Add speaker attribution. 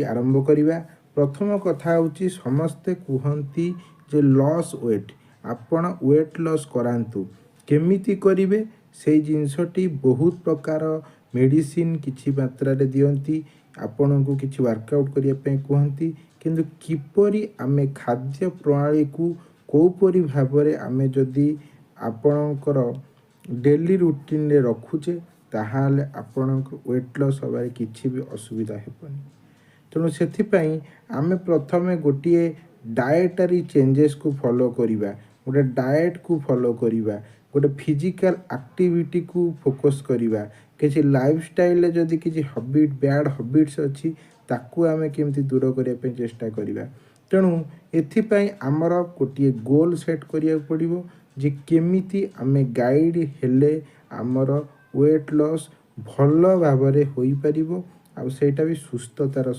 Speaker 1: भिडियोटी आरंभ करिबा। प्रथम कथा होची समस्ते कहती जे लॉस वेट आपण वेट लॉस करांतु केमिति करिवे से जिनसटी बहुत प्रकार मेडिसिन किछि मात्रा रे दियंती आपण को किछि वर्कआउट करिया पे कहती किंतु किपरि आमे खाद्य प्रणाली को कोपरि भाबरे आमे जदि आपणकर डेली रूटीन रे रखुचे ताहाले आपणक वेट लॉस होबारे किछि भी असुविधा हेबनी। तेणु से आमे प्रथमे गोटे डाएटरी चेंजेस को फॉलो करिबा, गोटे डाएट को फॉलो करिबा, गोटे फिजिकल एक्टिविटी को फोकस करिबा, किसी लाइफस्टाइल जदि किसी हबिट बैड हबिट्स अच्छी ताकू आमे केमती दूर करिया पे चेष्टा करिबा। तेणु एथिपाई आमर गोटे गोल सेट करिया पड़िबो जे केमिति आमे गाइड हेले आमर वेट लॉस भल भाव होई परिबो आ सेटा भी सुस्थतार